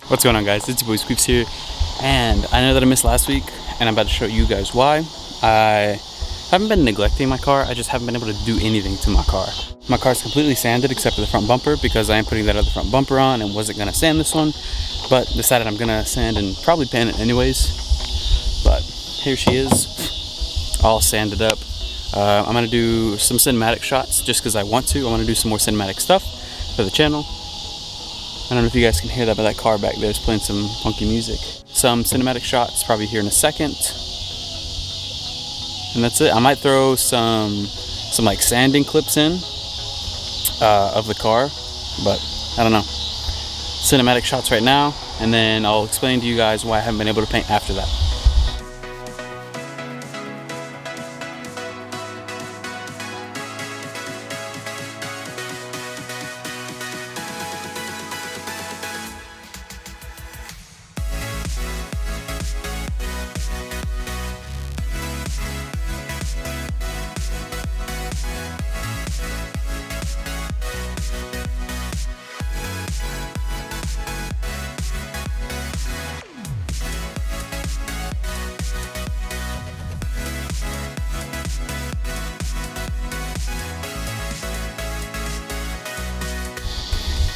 What's going on, guys? It's your boy Squeeps here, and I know that I missed last week, and I'm about to show you guys why. I haven't been neglecting my car, I just haven't been able to do anything to my car. My car's completely sanded except for the front bumper because I am putting that other front bumper on and wasn't going to sand this one, but decided I'm going to sand and probably paint it anyways. But here she is, all sanded up. I'm going to do some cinematic shots just because I want to. I want to do some more cinematic stuff for the channel. I don't know if you guys can hear that, but that car back there is playing some funky music. Some cinematic shots probably here in a second. And that's it. I might throw some like sanding clips in of the car, but I don't know. Cinematic shots right now, and then I'll explain to you guys why I haven't been able to paint after that.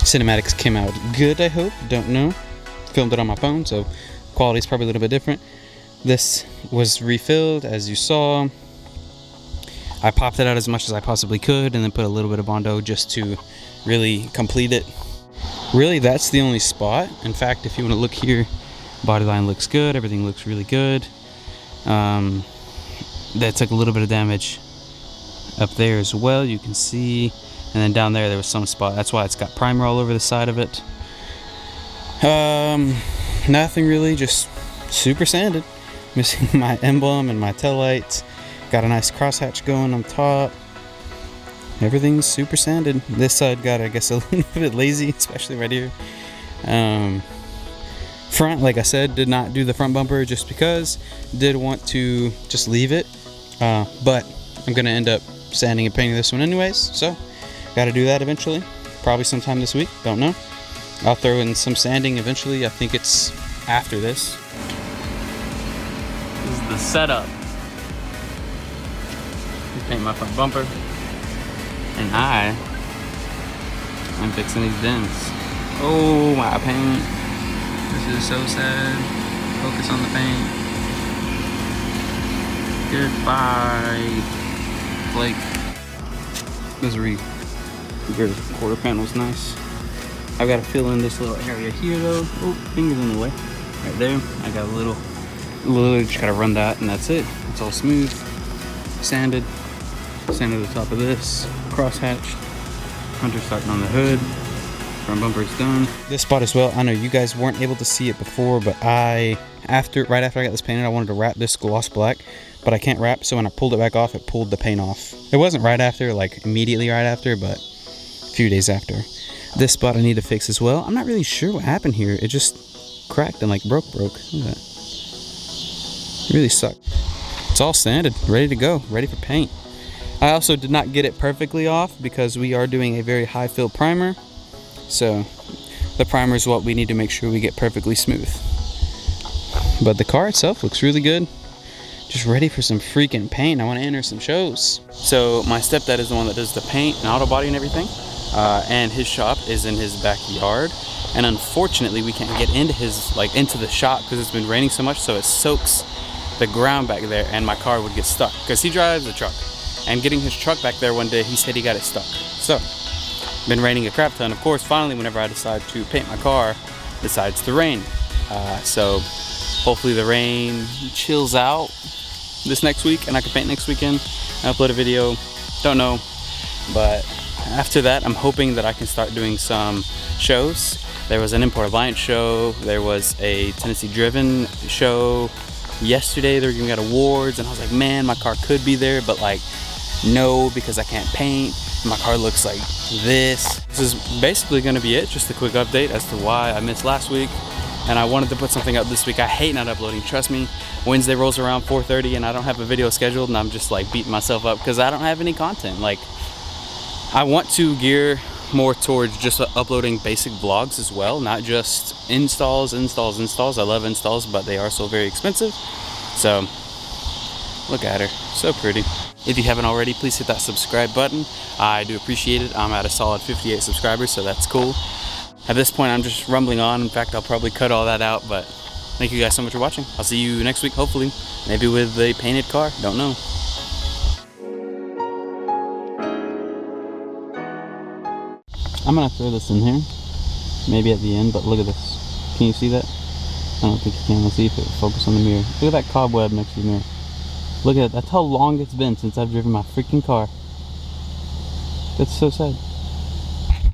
Cinematics came out good, I hope. Don't know. Filmed it on my phone, so quality's probably a little bit different. This was refilled, as you saw. I popped it out as much as I possibly could and then put a little bit of Bondo just to really complete it. Really, that's the only spot. In fact, if you want to look here, body line looks good. Everything looks really good. That took a little bit of damage up there as well. You can see. And then down there was some spot. That's why it's got primer all over the side of it. Nothing really, just super sanded. Missing my emblem and my tail lights. Got a nice crosshatch going on top. Everything's super sanded. This side got, I guess, a little bit lazy, especially right here. Front, like I said, did not do the front bumper just because. Did want to just leave it. But I'm gonna end up sanding and painting this one anyways, so got to do that eventually, probably sometime this week, don't know. I'll throw in some sanding eventually. I think it's after this. This is the setup. Paint my front bumper, and I'm fixing these dents. Oh, my paint. This is so sad. Focus on the paint. Goodbye, Blake. Misery. Your quarter panel's nice. I've got to fill in this little area here though. Oh, fingers in the way. Right there. I got a little just gotta run that and that's it. It's all smooth. Sanded. Sanded the top of this. Crosshatched. Hunter starting on the hood. Front bumper's done. This spot as well. I know you guys weren't able to see it before, but right after I got this painted, I wanted to wrap this gloss black, but I can't wrap, so when I pulled it back off, it pulled the paint off. It wasn't right after, like immediately right after, but a few days after. This spot I need to fix as well. I'm not really sure what happened here. It just cracked and like broke. Look at that. It really sucked. It's all sanded, ready to go, ready for paint. I also did not get it perfectly off because we are doing a very high fill primer. So the primer is what we need to make sure we get perfectly smooth. But the car itself looks really good. Just ready for some freaking paint. I want to enter some shows. So my stepdad is the one that does the paint and auto body and everything. And his shop is in his backyard. And unfortunately, we can't get into into the shop because it's been raining so much, so it soaks the ground back there, and my car would get stuck because he drives a truck. And getting his truck back there one day, he said he got it stuck. So, been raining a crap ton. Of course, finally, whenever I decide to paint my car, it decides to rain. So hopefully the rain chills out this next week and I can paint next weekend and upload a video. Don't know, but after that, I'm hoping that I can start doing some shows. There was an Import Alliance show. There was a Tennessee Driven show. Yesterday, they were giving out awards, and I was like, man, my car could be there, but like, no, because I can't paint. My car looks like this. This is basically going to be it. Just a quick update as to why I missed last week. And I wanted to put something up this week. I hate not uploading. Trust me, Wednesday rolls around 4:30 and I don't have a video scheduled, and I'm just like beating myself up because I don't have any content. Like, I want to gear more towards just uploading basic vlogs as well, not just installs. I love installs, but they are so very expensive. So look at her, so pretty. If you haven't already, please hit that subscribe button. I do appreciate it. I'm at a solid 58 subscribers, so that's cool. At this point, I'm just rumbling on. In fact, I'll probably cut all that out, but thank you guys so much for watching. I'll see you next week, hopefully. Maybe with a painted car, don't know. I'm gonna throw this in here, maybe at the end, but look at this. Can you see that? I don't think you can. Let's see if it will focus on the mirror. Look at that cobweb next to the mirror. Look at it. That's how long it's been since I've driven my freaking car. That's so sad.